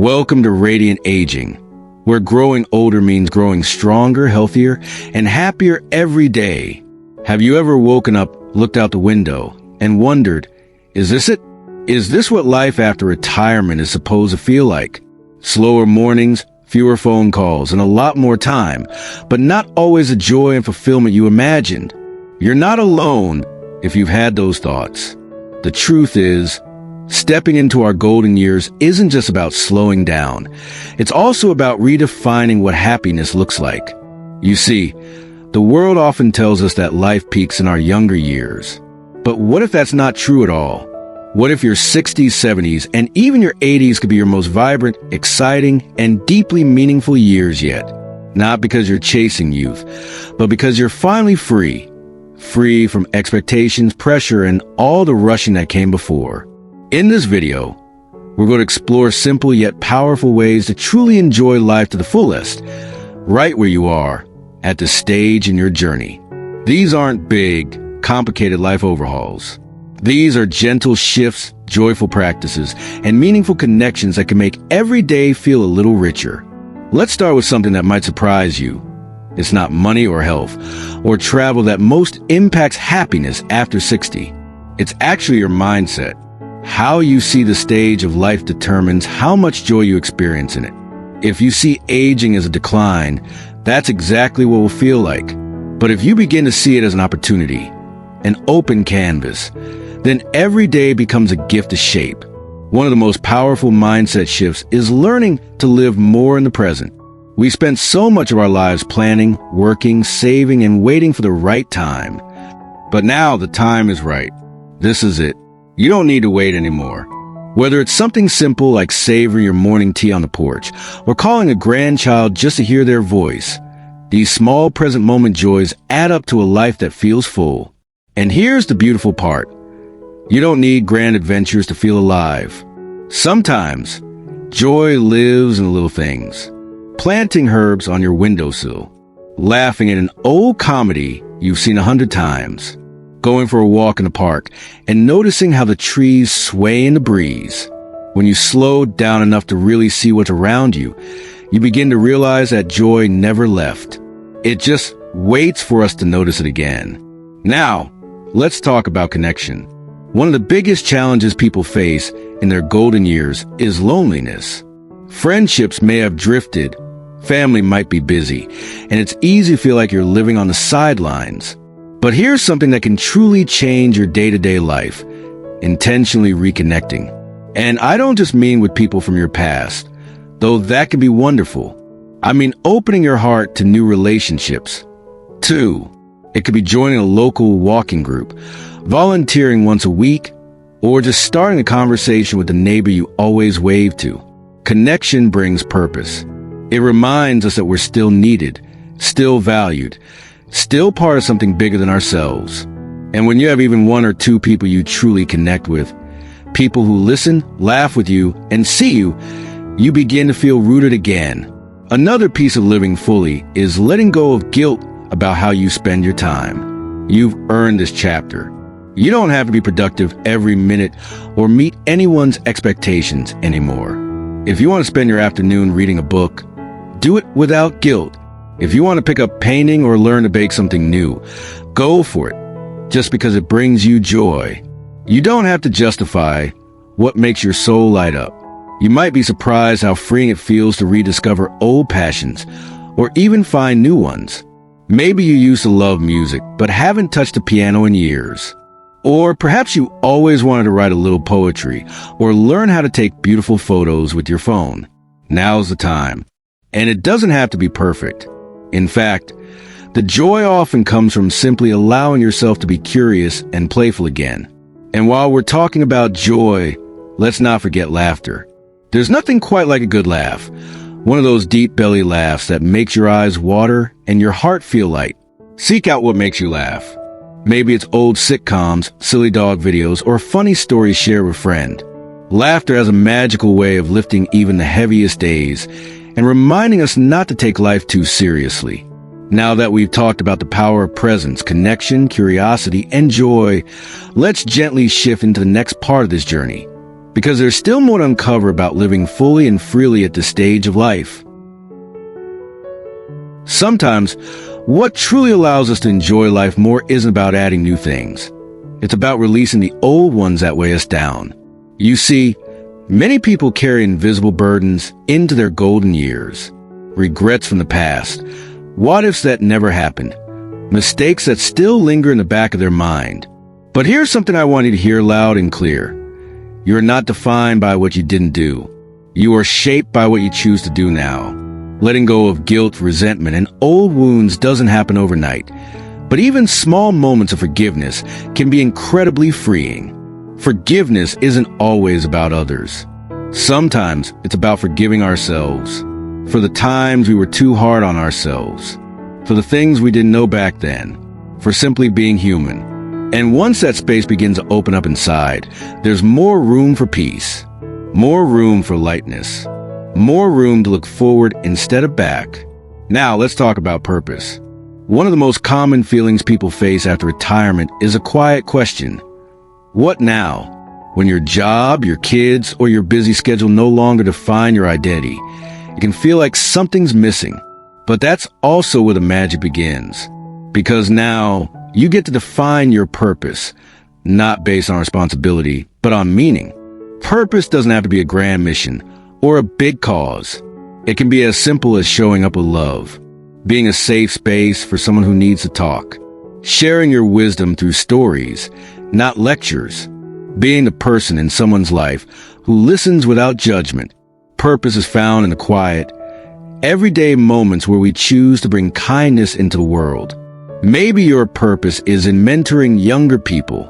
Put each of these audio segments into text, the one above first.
Welcome to Radiant Aging, where growing older means growing stronger, healthier, and happier every day. Have you ever woken up, looked out the window, and wondered, is this it? Is this what life after retirement is supposed to feel like? Slower mornings, fewer phone calls, and a lot more time, but not always the joy and fulfillment you imagined. You're not alone if you've had those thoughts. The truth is, stepping into our golden years isn't just about slowing down. It's also about redefining what happiness looks like. You see, the world often tells us that life peaks in our younger years. But what if that's not true at all? What if your 60s, 70s, and even your 80s could be your most vibrant, exciting, and deeply meaningful years yet? Not because you're chasing youth, but because you're finally free. Free from expectations, pressure, and all the rushing that came before. In this video, we're going to explore simple yet powerful ways to truly enjoy life to the fullest, right where you are, at this stage in your journey. These aren't big, complicated life overhauls. These are gentle shifts, joyful practices, and meaningful connections that can make every day feel a little richer. Let's start with something that might surprise you. It's not money or health or travel that most impacts happiness after 60. It's actually your mindset. How you see the stage of life determines how much joy you experience in it. If you see aging as a decline, that's exactly what it will feel like. But if you begin to see it as an opportunity, an open canvas, then every day becomes a gift to shape. One of the most powerful mindset shifts is learning to live more in the present. We spend so much of our lives planning, working, saving, and waiting for the right time. But now the time is right. This is it. You don't need to wait anymore. Whether it's something simple like savoring your morning tea on the porch or calling a grandchild just to hear their voice, these small present moment joys add up to a life that feels full. And here's the beautiful part. You don't need grand adventures to feel alive. Sometimes, joy lives in the little things. Planting herbs on your windowsill, laughing at an old comedy you've seen 100 times, going for a walk in the park, and noticing how the trees sway in the breeze. When you slow down enough to really see what's around you, you begin to realize that joy never left. It just waits for us to notice it again. Now, let's talk about connection. One of the biggest challenges people face in their golden years is loneliness. Friendships may have drifted, family might be busy, and it's easy to feel like you're living on the sidelines. But here's something that can truly change your day-to-day life, intentionally reconnecting. And I don't just mean with people from your past, though that can be wonderful. I mean opening your heart to new relationships. 2, it could be joining a local walking group, volunteering once a week, or just starting a conversation with the neighbor you always wave to. Connection brings purpose. It reminds us that we're still needed, still valued, still part of something bigger than ourselves. And when you have even one or two people you truly connect with, people who listen, laugh with you, and see you, you begin to feel rooted again. Another piece of living fully is letting go of guilt about how you spend your time. You've earned this chapter. You don't have to be productive every minute or meet anyone's expectations anymore. If you want to spend your afternoon reading a book, do it without guilt. If you want to pick up painting or learn to bake something new, go for it, just because it brings you joy. You don't have to justify what makes your soul light up. You might be surprised how freeing it feels to rediscover old passions, or even find new ones. Maybe you used to love music, but haven't touched a piano in years. Or perhaps you always wanted to write a little poetry, or learn how to take beautiful photos with your phone. Now's the time. And it doesn't have to be perfect. In fact, the joy often comes from simply allowing yourself to be curious and playful again. And while we're talking about joy, let's not forget laughter. There's nothing quite like a good laugh. One of those deep belly laughs that makes your eyes water and your heart feel light. Seek out what makes you laugh. Maybe it's old sitcoms, silly dog videos, or funny stories shared with a friend. Laughter has a magical way of lifting even the heaviest days and reminding us not to take life too seriously. Now that we've talked about the power of presence, connection, curiosity, and joy, let's gently shift into the next part of this journey, because there's still more to uncover about living fully and freely at this stage of life. Sometimes, what truly allows us to enjoy life more isn't about adding new things. It's about releasing the old ones that weigh us down. You see, many people carry invisible burdens into their golden years. Regrets from the past, what-ifs that never happened, mistakes that still linger in the back of their mind. But here's something I want you to hear loud and clear. You are not defined by what you didn't do. You are shaped by what you choose to do now. Letting go of guilt, resentment, and old wounds doesn't happen overnight. But even small moments of forgiveness can be incredibly freeing. Forgiveness isn't always about others. Sometimes it's about forgiving ourselves for the times we were too hard on ourselves, for the things we didn't know back then, for simply being human. And once that space begins to open up inside, there's more room for peace, more room for lightness, more room to look forward instead of back. Now let's talk about purpose. One of the most common feelings people face after retirement is a quiet question. What now? When your job, your kids, or your busy schedule no longer define your identity, it can feel like something's missing. But that's also where the magic begins. Because now, you get to define your purpose, not based on responsibility, but on meaning. Purpose doesn't have to be a grand mission or a big cause. It can be as simple as showing up with love, being a safe space for someone who needs to talk, sharing your wisdom through stories, not lectures, being the person in someone's life who listens without judgment. Purpose is found in the quiet, everyday moments where we choose to bring kindness into the world. Maybe your purpose is in mentoring younger people,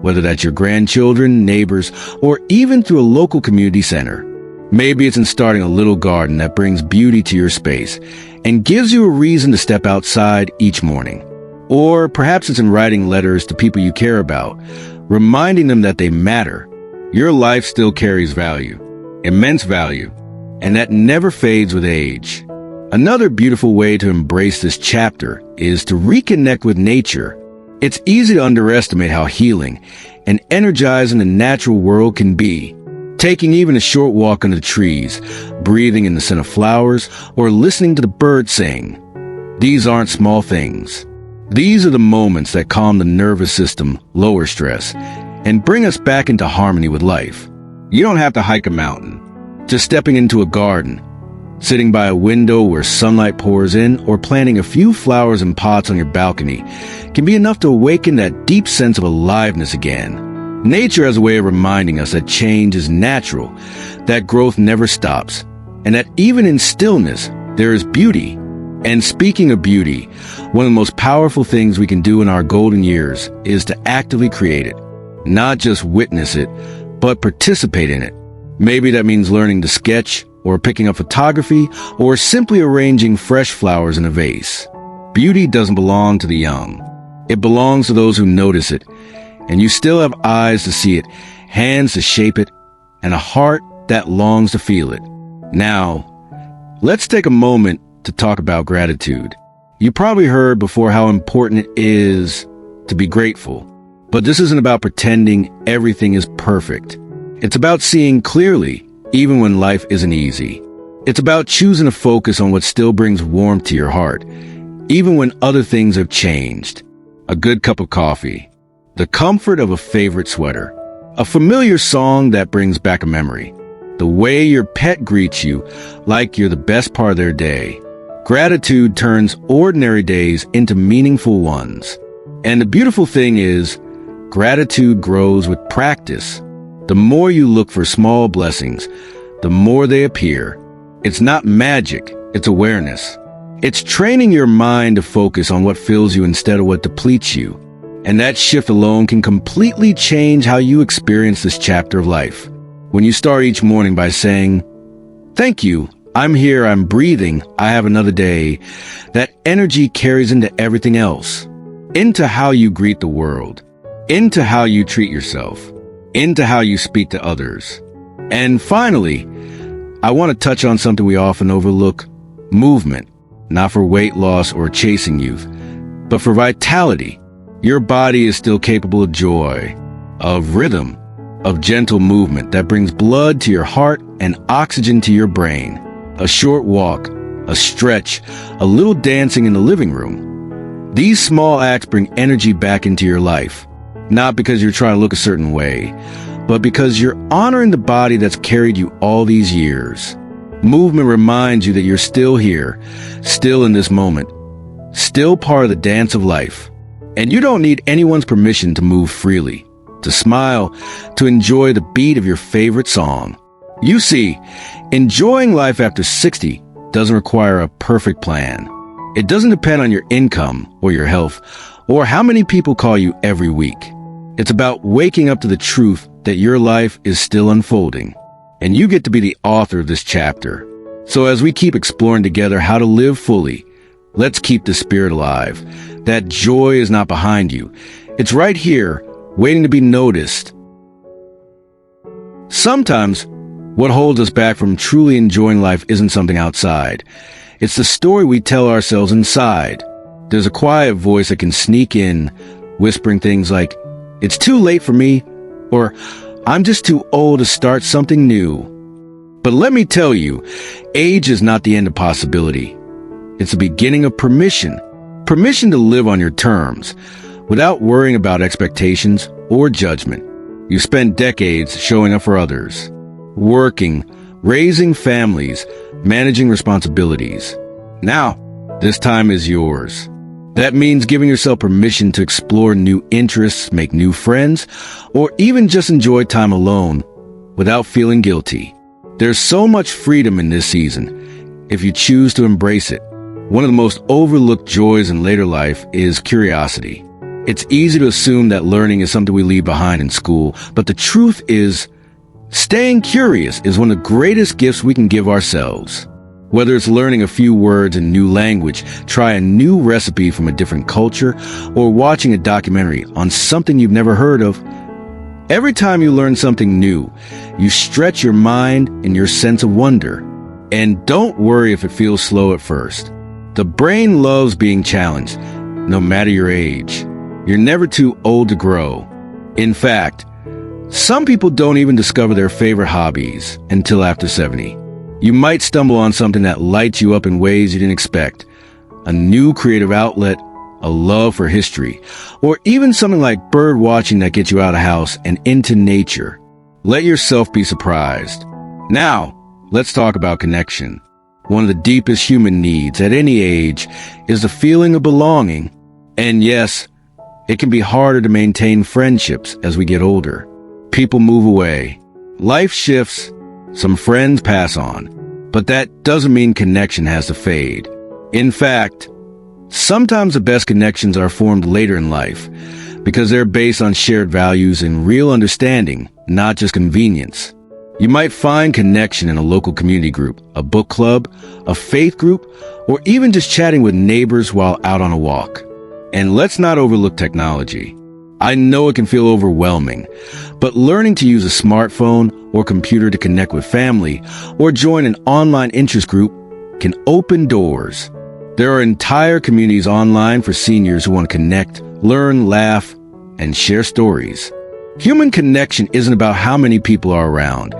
whether that's your grandchildren, neighbors, or even through a local community center. Maybe it's in starting a little garden that brings beauty to your space and gives you a reason to step outside each morning. Or perhaps it's in writing letters to people you care about, reminding them that they matter. Your life still carries value, immense value, and that never fades with age. Another beautiful way to embrace this chapter is to reconnect with nature. It's easy to underestimate how healing and energizing the natural world can be. Taking even a short walk in the trees, breathing in the scent of flowers, or listening to the birds sing. These aren't small things. These are the moments that calm the nervous system, lower stress, and bring us back into harmony with life. You don't have to hike a mountain. Just stepping into a garden, sitting by a window where sunlight pours in, or planting a few flowers in pots on your balcony can be enough to awaken that deep sense of aliveness again. Nature has a way of reminding us that change is natural, that growth never stops, and that even in stillness, there is beauty. And speaking of beauty, one of the most powerful things we can do in our golden years is to actively create it. Not just witness it, but participate in it. Maybe that means learning to sketch, or picking up photography, or simply arranging fresh flowers in a vase. Beauty doesn't belong to the young. It belongs to those who notice it. And you still have eyes to see it, hands to shape it, and a heart that longs to feel it. Now, let's take a moment to talk about gratitude. You probably heard before how important it is to be grateful. But this isn't about pretending everything is perfect. It's about seeing clearly, even when life isn't easy. It's about choosing to focus on what still brings warmth to your heart, even when other things have changed. A good cup of coffee, the comfort of a favorite sweater, a familiar song that brings back a memory, the way your pet greets you like you're the best part of their day. Gratitude turns ordinary days into meaningful ones. And the beautiful thing is, gratitude grows with practice. The more you look for small blessings, the more they appear. It's not magic, it's awareness. It's training your mind to focus on what fills you instead of what depletes you. And that shift alone can completely change how you experience this chapter of life. When you start each morning by saying, "Thank you, I'm here, I'm breathing, I have another day," that energy carries into everything else. Into how you greet the world, into how you treat yourself, into how you speak to others. And finally, I want to touch on something we often overlook: movement. Not for weight loss or chasing youth, but for vitality. Your body is still capable of joy, of rhythm, of gentle movement that brings blood to your heart and oxygen to your brain. A short walk, a stretch, a little dancing in the living room. These small acts bring energy back into your life, not because you're trying to look a certain way, but because you're honoring the body that's carried you all these years. Movement reminds you that you're still here, still in this moment, still part of the dance of life. And you don't need anyone's permission to move freely, to smile, to enjoy the beat of your favorite song. You see, enjoying life after 60 doesn't require a perfect plan. It doesn't depend on your income or your health or how many people call you every week. It's about waking up to the truth that your life is still unfolding, and you get to be the author of this chapter. So as we keep exploring together how to live fully, let's keep the spirit alive. That joy is not behind you. It's right here, waiting to be noticed. Sometimes, what holds us back from truly enjoying life isn't something outside. It's the story we tell ourselves inside. There's a quiet voice that can sneak in, whispering things like, "It's too late for me," or "I'm just too old to start something new." But let me tell you, age is not the end of possibility. It's the beginning of permission. Permission to live on your terms, without worrying about expectations or judgment. You spent decades showing up for others, working, raising families, managing responsibilities. Now, this time is yours. That means giving yourself permission to explore new interests, make new friends, or even just enjoy time alone without feeling guilty. There's so much freedom in this season, if you choose to embrace it. One of the most overlooked joys in later life is curiosity. It's easy to assume that learning is something we leave behind in school, but the truth is, staying curious is one of the greatest gifts we can give ourselves. Whether it's learning a few words in a new language, try a new recipe from a different culture, or watching a documentary on something you've never heard of, every time you learn something new, you stretch your mind and your sense of wonder. And don't worry if it feels slow at first. The brain loves being challenged, no matter your age. You're never too old to grow. In fact, some people don't even discover their favorite hobbies until after 70. You might stumble on something that lights you up in ways you didn't expect. A new creative outlet, a love for history, or even something like bird watching that gets you out of the house and into nature. Let yourself be surprised. Now, let's talk about connection. One of the deepest human needs at any age is the feeling of belonging. And yes, it can be harder to maintain friendships as we get older. People move away. Life shifts. Some friends pass on. But that doesn't mean connection has to fade. In fact, sometimes the best connections are formed later in life because they're based on shared values and real understanding, not just convenience. You might find connection in a local community group, a book club, a faith group, or even just chatting with neighbors while out on a walk. And let's not overlook technology. I know it can feel overwhelming, but learning to use a smartphone or computer to connect with family or join an online interest group can open doors. There are entire communities online for seniors who want to connect, learn, laugh, and share stories. Human connection isn't about how many people are around.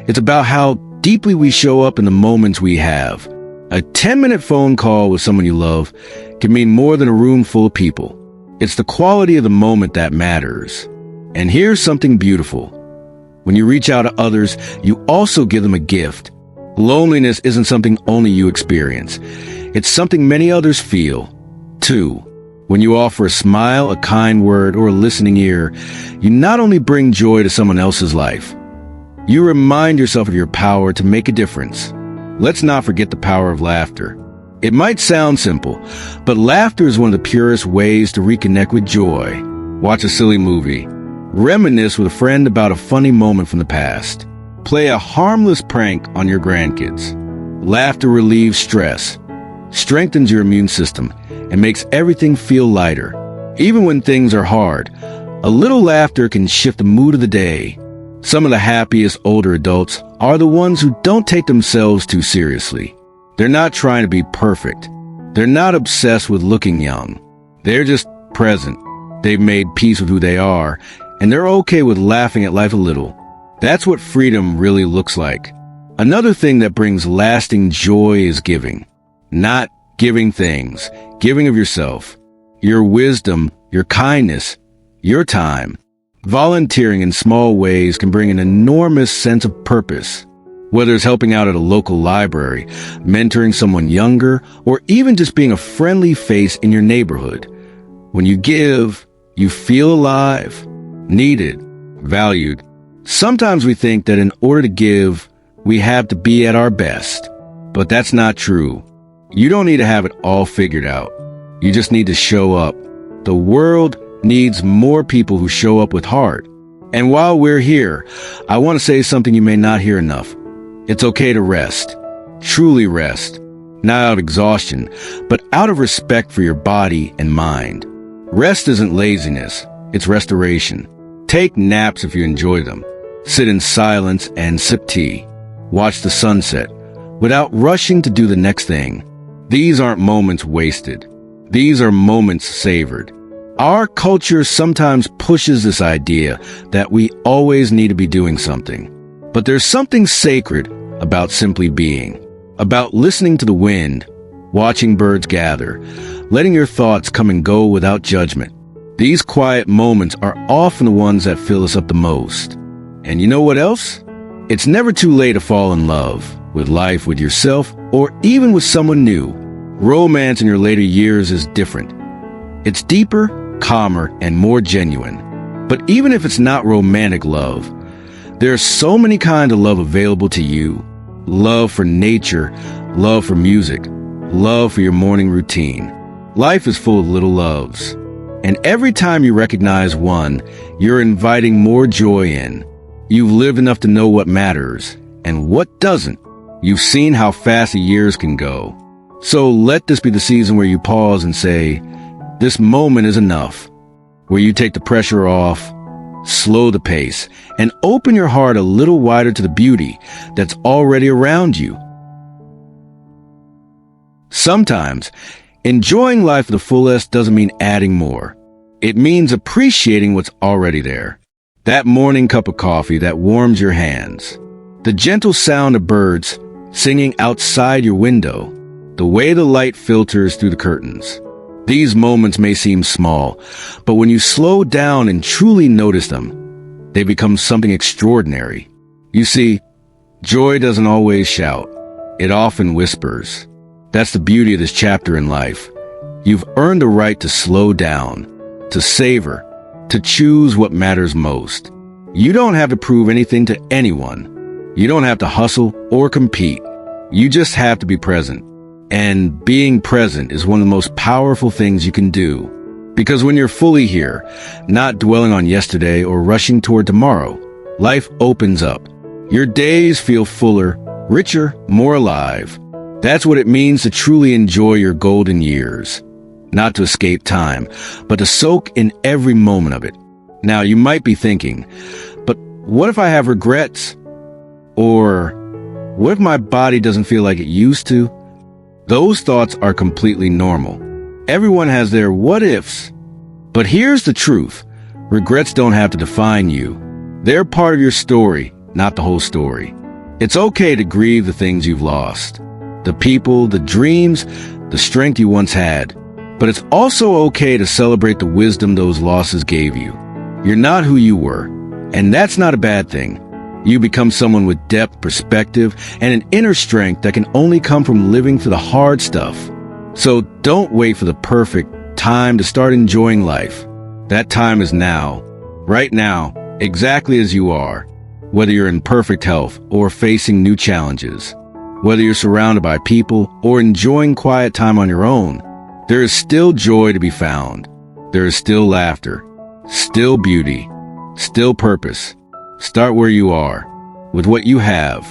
It's about how deeply we show up in the moments we have. A 10-minute phone call with someone you love can mean more than a room full of people. It's the quality of the moment that matters. And here's something beautiful. When you reach out to others, you also give them a gift. Loneliness isn't something only you experience. It's something many others feel, too. When you offer a smile, a kind word, or a listening ear, you not only bring joy to someone else's life, you remind yourself of your power to make a difference. Let's not forget the power of laughter. It might sound simple, but laughter is one of the purest ways to reconnect with joy. Watch a silly movie. Reminisce with a friend about a funny moment from the past. Play a harmless prank on your grandkids. Laughter relieves stress, strengthens your immune system, and makes everything feel lighter. Even when things are hard, a little laughter can shift the mood of the day. Some of the happiest older adults are the ones who don't take themselves too seriously. They're not trying to be perfect. They're not obsessed with looking young. They're just present. They've made peace with who they are, and they're okay with laughing at life a little. That's what freedom really looks like. Another thing that brings lasting joy is giving. Not giving things, giving of yourself, your wisdom, your kindness, your time. Volunteering in small ways can bring an enormous sense of purpose. Whether it's helping out at a local library, mentoring someone younger, or even just being a friendly face in your neighborhood. When you give, you feel alive, needed, valued. Sometimes we think that in order to give, we have to be at our best. But that's not true. You don't need to have it all figured out. You just need to show up. The world needs more people who show up with heart. And while we're here, I want to say something you may not hear enough. It's okay to rest. Truly rest. Not out of exhaustion, but out of respect for your body and mind. Rest isn't laziness. It's restoration. Take naps if you enjoy them. Sit in silence and sip tea. Watch the sunset without rushing to do the next thing. These aren't moments wasted. These are moments savored. Our culture sometimes pushes this idea that we always need to be doing something. But there's something sacred about simply being, about listening to the wind, watching birds gather, letting your thoughts come and go without judgment. These quiet moments are often the ones that fill us up the most. And you know what else? It's never too late to fall in love with life, with yourself, or even with someone new. Romance in your later years is different. It's deeper, calmer, and more genuine. But even if it's not romantic love, there's so many kinds of love available to you. Love for nature, love for music, love for your morning routine. Life is full of little loves. And every time you recognize one, you're inviting more joy in. You've lived enough to know what matters and what doesn't. You've seen how fast the years can go. So let this be the season where you pause and say, this moment is enough. Where you take the pressure off, slow the pace, and open your heart a little wider to the beauty that's already around you. Sometimes, enjoying life to the fullest doesn't mean adding more. It means appreciating what's already there. That morning cup of coffee that warms your hands. The gentle sound of birds singing outside your window. The way the light filters through the curtains. These moments may seem small, but when you slow down and truly notice them, they become something extraordinary. You see, joy doesn't always shout. It often whispers. That's the beauty of this chapter in life. You've earned the right to slow down, to savor, to choose what matters most. You don't have to prove anything to anyone. You don't have to hustle or compete. You just have to be present. And being present is one of the most powerful things you can do. Because when you're fully here, not dwelling on yesterday or rushing toward tomorrow, life opens up. Your days feel fuller, richer, more alive. That's what it means to truly enjoy your golden years. Not to escape time, but to soak in every moment of it. Now, you might be thinking, but what if I have regrets? Or what if my body doesn't feel like it used to? Those thoughts are completely normal. Everyone has their what-ifs. But here's the truth. Regrets don't have to define you. They're part of your story, not the whole story. It's okay to grieve the things you've lost. The people, the dreams, the strength you once had. But it's also okay to celebrate the wisdom those losses gave you. You're not who you were, and that's not a bad thing. You become someone with depth, perspective, and an inner strength that can only come from living through the hard stuff. So don't wait for the perfect time to start enjoying life. That time is now. Right now, exactly as you are. Whether you're in perfect health or facing new challenges. Whether you're surrounded by people or enjoying quiet time on your own. There is still joy to be found. There is still laughter. Still beauty. Still purpose. Start where you are, with what you have,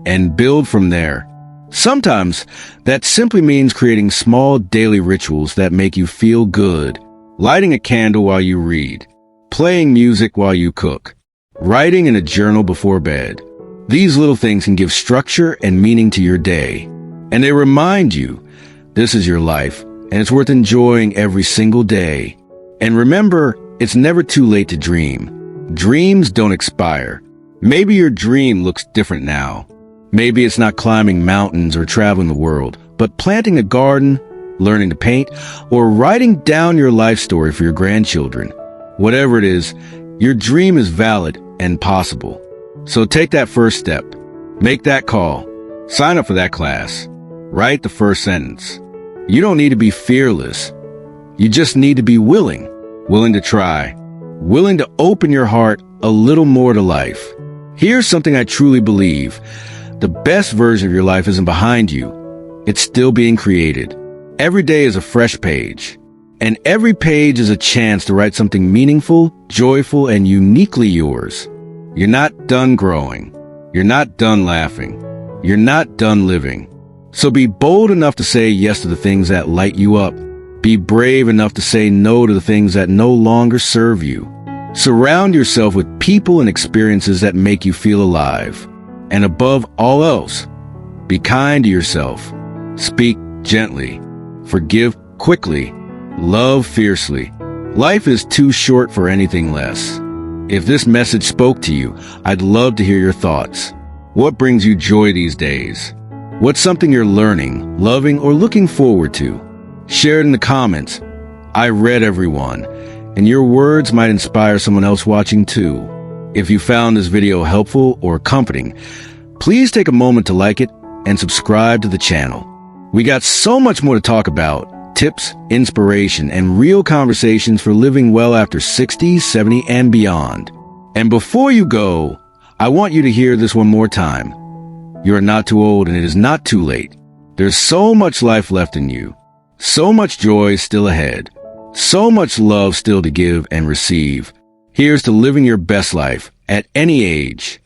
and build from there. Sometimes, that simply means creating small daily rituals that make you feel good. Lighting a candle while you read. Playing music while you cook. Writing in a journal before bed. These little things can give structure and meaning to your day. And they remind you, this is your life, and it's worth enjoying every single day. And remember, it's never too late to dream. Dreams don't expire. Maybe your dream looks different now. Maybe it's not climbing mountains or traveling the world, but planting a garden, learning to paint, or writing down your life story for your grandchildren. Whatever it is, your dream is valid and possible. So take that first step. Make that call. Sign up for that class. Write the first sentence. You don't need to be fearless. You just need to be willing to try, willing to open your heart a little more to life. Here's something I truly believe. The best version of your life isn't behind you. It's still being created. Every day is a fresh page, and every page is a chance to write something meaningful, joyful, and uniquely yours. You're not done growing. You're not done laughing. You're not done living. So be bold enough to say yes to the things that light you up. Be brave enough to say no to the things that no longer serve you. Surround yourself with people and experiences that make you feel alive. And above all else, be kind to yourself. Speak gently. Forgive quickly. Love fiercely. Life is too short for anything less. If this message spoke to you, I'd love to hear your thoughts. What brings you joy these days? What's something you're learning, loving, or looking forward to? Share it in the comments. I read everyone, and your words might inspire someone else watching too. If you found this video helpful or comforting, please take a moment to like it and subscribe to the channel. We got so much more to talk about. Tips, inspiration, and real conversations for living well after 60, 70, and beyond. And before you go, I want you to hear this one more time. You are not too old, and it is not too late. There's so much life left in you. So much joy still ahead. So much love still to give and receive. Here's to living your best life at any age.